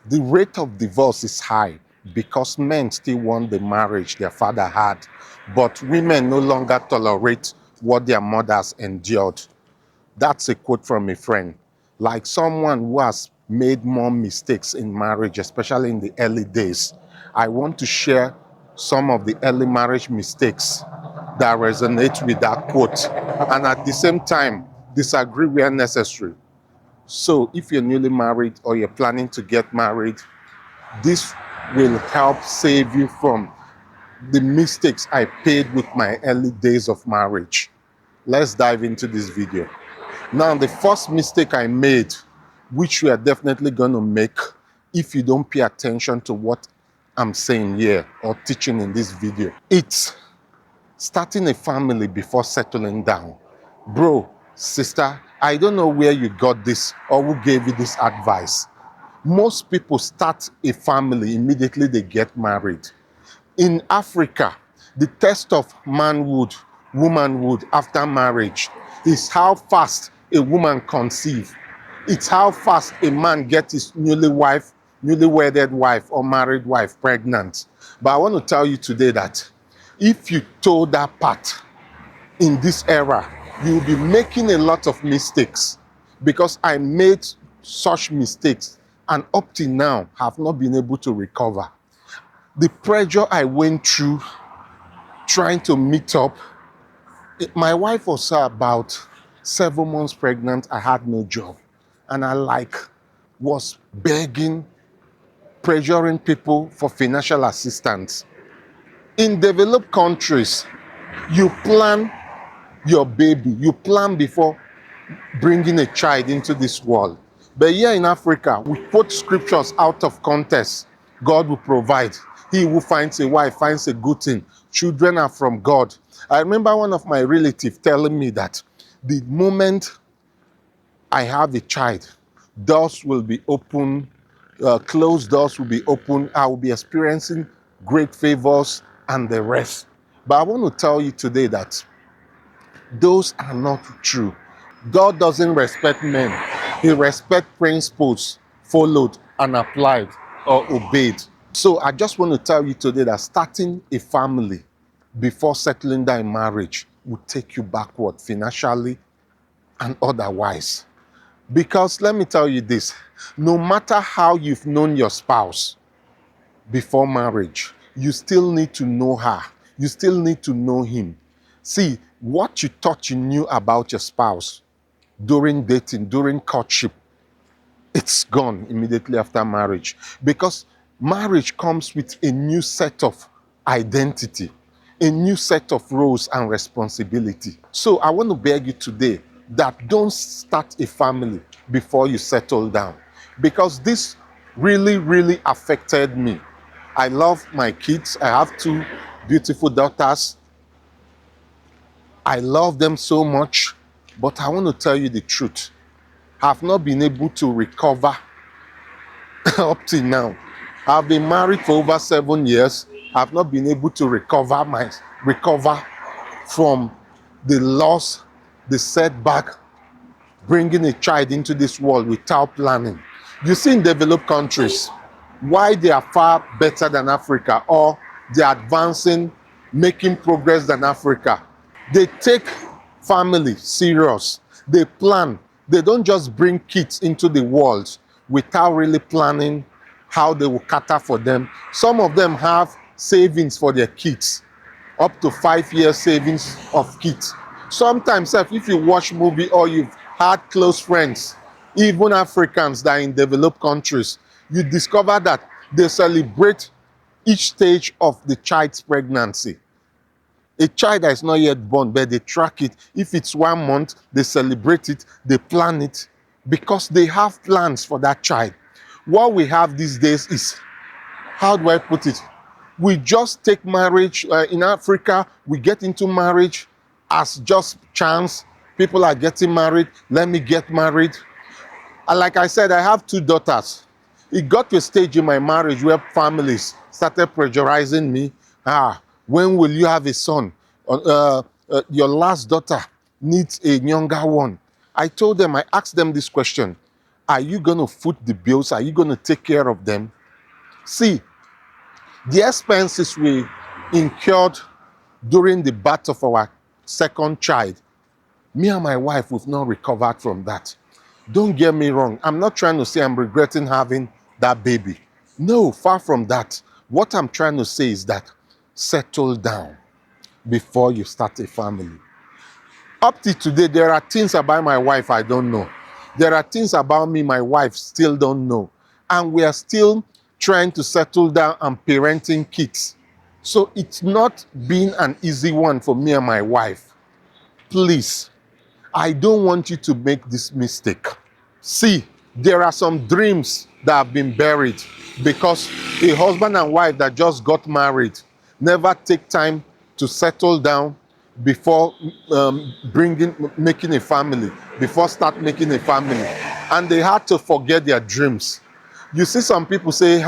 The rate of divorce is high because men still want the marriage their father had, but women no longer tolerate what their mothers endured. That's a quote from a friend. Like someone who has made more mistakes in marriage, especially in the early days, I want to share some of the early marriage mistakes that resonate with that quote, and at the same time, disagree where necessary. So if you're newly married or you're planning to get married, this will help save you from the mistakes I paid with my early days of marriage. Let's dive into this video. Now, the first mistake I made, which we are definitely going to make if you don't pay attention to what I'm saying here or teaching in this video, it's starting a family before settling down. Bro, sister, I don't know where you got this or who gave you this advice. Most people start a family immediately they get married. In Africa, the test of manhood, womanhood after marriage is how fast a woman conceives. It's how fast a man gets his newly wedded wife or married wife pregnant. But I want to tell you today that if you toe that path in this era, you'll be making a lot of mistakes, because I made such mistakes and up till now have not been able to recover. The pressure I went through trying to meet up, my wife was about 7 months pregnant. I had no job, and I was begging, pressuring people for financial assistance. In developed countries, you plan your baby, you plan before bringing a child into this world. But here in Africa, we quote scriptures out of context. God will provide. He who finds a wife finds a good thing. Children are from God. I remember one of my relatives telling me that the moment I have a child, doors will be open, closed doors will be open. I will be experiencing great favors and the rest. But I want to tell you today that those are not true. God doesn't respect men. He respects principles followed and applied or obeyed. So I just want to tell you today that starting a family before settling down in marriage will take you backward financially and otherwise. Because let me tell you this, no matter how you've known your spouse before marriage, you still need to know her. You still need to know him. See, what you thought you knew about your spouse during dating, during courtship, it's gone immediately after marriage. Because marriage comes with a new set of identity, a new set of roles and responsibility. So I want to beg you today that don't start a family before you settle down, because this really, really affected me. I love my kids. I have 2 beautiful daughters. I love them so much, but I want to tell you the truth. I have not been able to recover up till now. I've been married for over 7 years. I've not been able to recover from the loss, the setback, bringing a child into this world without planning. You see, in developed countries, why they are far better than Africa, or they are advancing, making progress than Africa. They take family serious. They plan. They don't just bring kids into the world without really planning how they will cater for them. Some of them have savings for their kids, up to 5 years savings of kids. Sometimes if you watch movie or you've had close friends, even Africans that are in developed countries, you discover that they celebrate each stage of the child's pregnancy. A child that is not yet born, but they track it. If it's 1 month, they celebrate it, they plan it, because they have plans for that child. What we have these days is, how do I put it? We just take marriage. In Africa, we get into marriage as just chance. People are getting married. Let me get married. And like I said, I have 2 daughters. It got to a stage in my marriage where families started pressurizing me. When will you have a son? Your last daughter needs a younger one. I told them, I asked them this question. Are you going to foot the bills? Are you going to take care of them? See, the expenses we incurred during the birth of our second child, me and my wife, we've not recovered from that. Don't get me wrong. I'm not trying to say I'm regretting having that baby. No, far from that. What I'm trying to say is that settle down before you start a family. Up to today, there are things about my wife I don't know. There are things about me my wife still don't know. And we are still trying to settle down and parenting kids. So it's not been an easy one for me and my wife. Please, I don't want you to make this mistake. See, there are some dreams that have been buried because a husband and wife that just got married never take time to settle down before making a family, before start making a family. And they had to forget their dreams. You see some people say,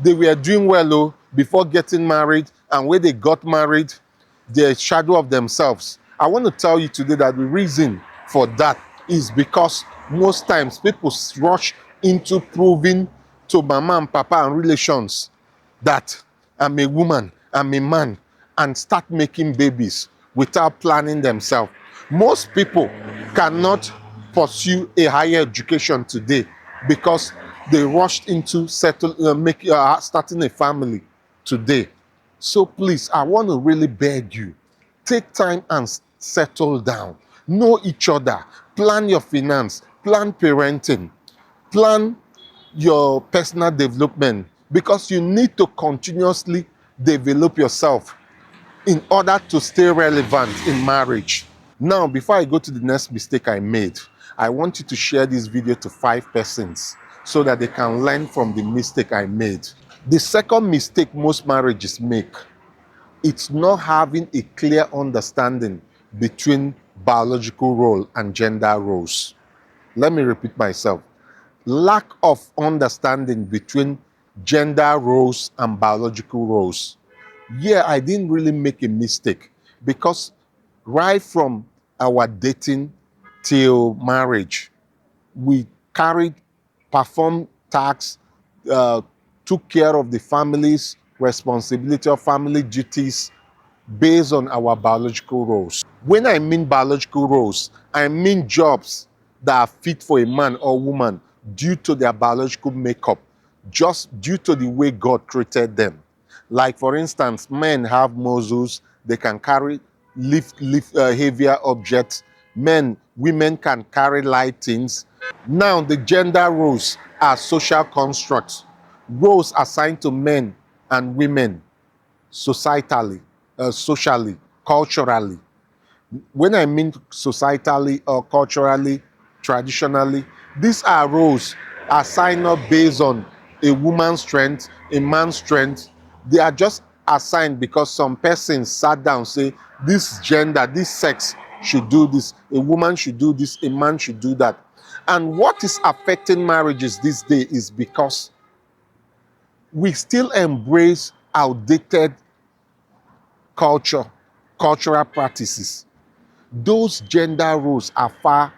they were doing well before getting married, and when they got married, they're a shadow of themselves. I want to tell you today that the reason for that is because most times people rush into proving to mama and papa and relations that I'm a woman, I'm a man, and start making babies without planning themselves. Most people cannot pursue a higher education today because they rushed into starting a family today. So please, I want to really beg you, take time and settle down. Know each other. Plan your finance. Plan parenting. Plan your personal development, because you need to continuously develop yourself in order to stay relevant in marriage. Now, before I go to the next mistake I made, I want you to share this video to 5 persons so that they can learn from the mistake I made. The second mistake most marriages make, it's not having a clear understanding between biological role and gender roles. Let me repeat myself. Lack of understanding between gender roles and biological roles. Yeah, I didn't really make a mistake because right from our dating till marriage, we performed tasks, took care of the family's responsibility of family duties based on our biological roles. When I mean biological roles, I mean jobs that are fit for a man or woman due to their biological makeup, just due to the way God created them. Like, for instance, men have muscles, they can lift heavier objects. Women can carry light things. Now, the gender roles are social constructs, roles assigned to men and women societally, socially, culturally. When I mean societally or culturally, traditionally, these are roles assigned not based on a woman's strength, a man's strength. They are just assigned because some persons sat down and say, this gender, this sex should do this, a woman should do this, a man should do that. And what is affecting marriages this day is because we still embrace outdated cultural practices. Those gender roles are far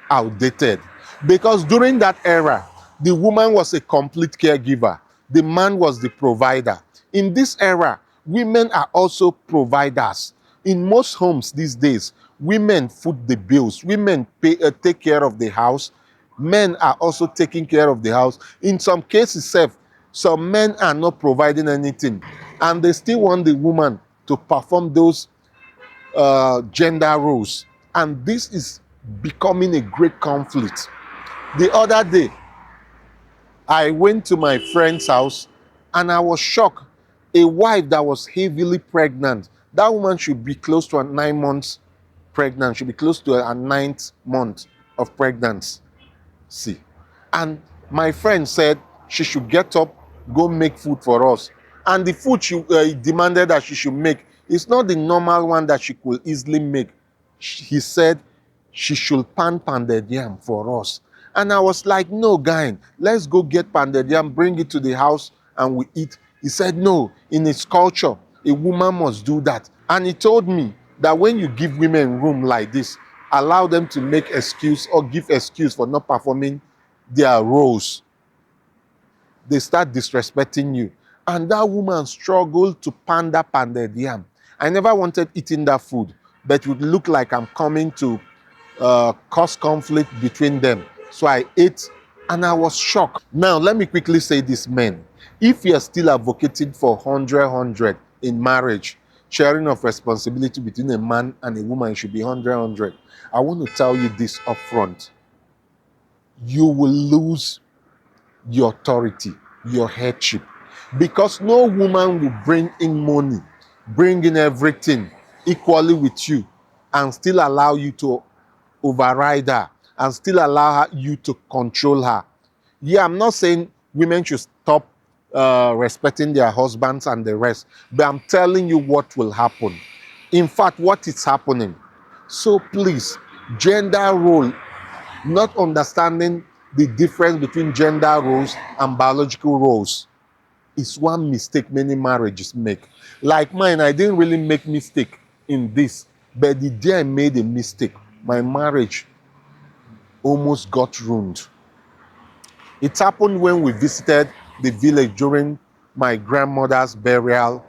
outdated because during that era, the woman was a complete caregiver, the man was the provider. In this era, women are also providers. In most homes these days, women foot the bills, women take care of the house, men are also taking care of the house. In some cases, some men are not providing anything, and they still want the woman to perform those gender roles. And this is becoming a great conflict. The other day, I went to my friend's house and I was shocked. A wife that was heavily pregnant, that woman should be close to 9 months pregnant, should be close to a 9th month of pregnancy. And my friend said she should get up, go make food for us. And the food she demanded that she should make is not the normal one that she could easily make. He said she should pounded yam for us. And I was like, no, guy, let's go get pounded yam, bring it to the house and we eat. He said, no, in his culture, a woman must do that. And he told me that when you give women room like this, allow them to make excuse or give excuse for not performing their roles, they start disrespecting you. And that woman struggled to pounded yam. I never wanted eating that food, but it would look like I'm coming to cause conflict between them. So I ate and I was shocked. Now, let me quickly say this, men. If you're still advocating for 100-100 in marriage, sharing of responsibility between a man and a woman should be 100-100. I want to tell you this upfront. You will lose your authority, your headship, because no woman will bring in money, bring in everything equally with you, and still allow you to override her, and still allow you to control her. Yeah, I'm not saying women should stop respecting their husbands and the rest, but I'm telling you what will happen. In fact, what is happening. So please, gender role, not understanding the difference between gender roles and biological roles, is one mistake many marriages make. Like mine, I didn't really make mistake in this, but the day I made a mistake, my marriage almost got ruined. It happened when we visited the village during my grandmother's burial.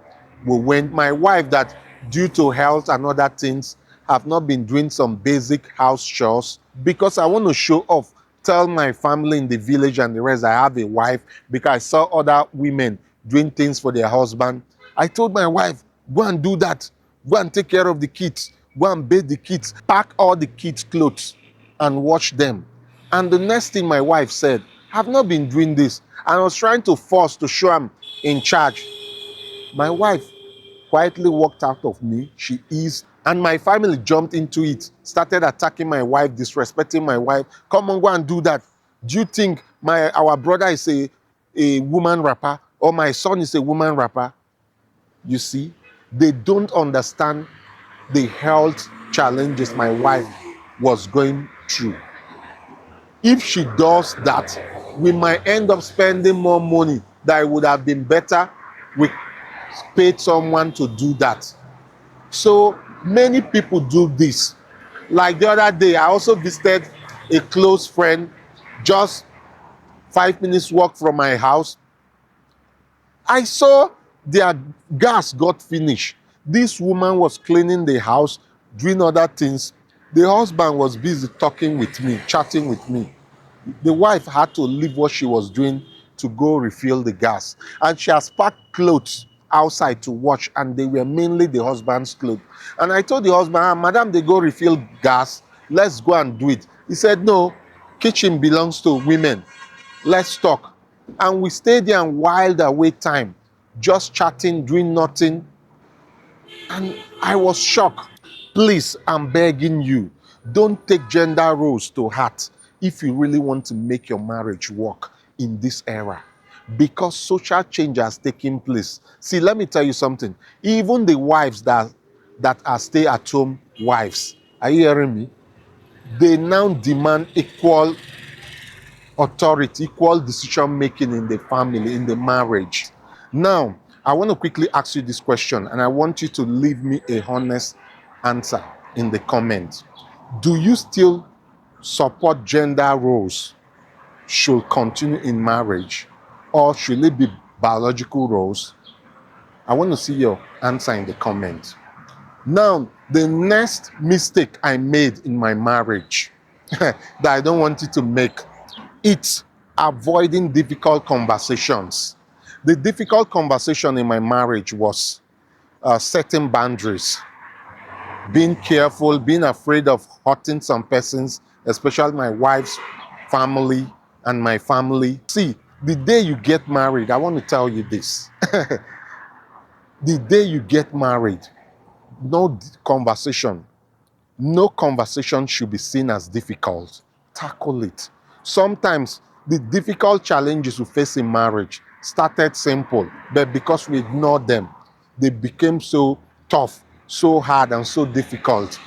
We went, my wife, that due to health and other things, have not been doing some basic house chores, because I want to show off, tell my family in the village and the rest I have a wife, because I saw other women doing things for their husband. I told my wife, go and do that. Go and take care of the kids. Go and bathe the kids. Pack all the kids' clothes and wash them. And the next thing my wife said, I've not been doing this. And I was trying to force to show I'm in charge. My wife quietly walked out of me. She is. And my family jumped into it, started attacking my wife, disrespecting my wife. Come on, go and do that. Do you think our brother is a woman rapper, or my son is a woman rapper? You see, they don't understand the health challenges my wife was going through. If she does that, we might end up spending more money that it would have been better we paid someone to do that. So many people do this. Like the other day, I also visited a close friend, just 5 minutes walk from my house. I saw their gas got finished. This woman was cleaning the house, doing other things. The husband was busy talking with me, chatting with me. The wife had to leave what she was doing to go refill the gas. And she has packed clothes outside to wash, and they were mainly the husband's clothes. And I told the husband, Madam, they go refill gas. Let's go and do it. He said, no, kitchen belongs to women. Let's talk. And we stayed there and whiled away time, just chatting, doing nothing. And I was shocked. Please, I'm begging you, don't take gender roles to heart if you really want to make your marriage work in this era. Because social change has taken place. See, let me tell you something. Even the wives that are stay-at-home wives, are you hearing me? They now demand equal authority, equal decision-making in the family, in the marriage. Now, I want to quickly ask you this question, and I want you to leave me a honest answer in the comments. Do you still support gender roles should continue in marriage, or should it be biological roles? I want to see your answer in the comments. Now, the next mistake I made in my marriage that I don't want you to make, it's avoiding difficult conversations. The difficult conversation in my marriage was setting boundaries, being careful, being afraid of hurting some persons, especially my wife's family and my family. See, the day you get married, I want to tell you this. The day you get married, no conversation should be seen as difficult. Tackle it. Sometimes the difficult challenges we face in marriage started simple, but because we ignored them, they became so tough, so hard, and so difficult.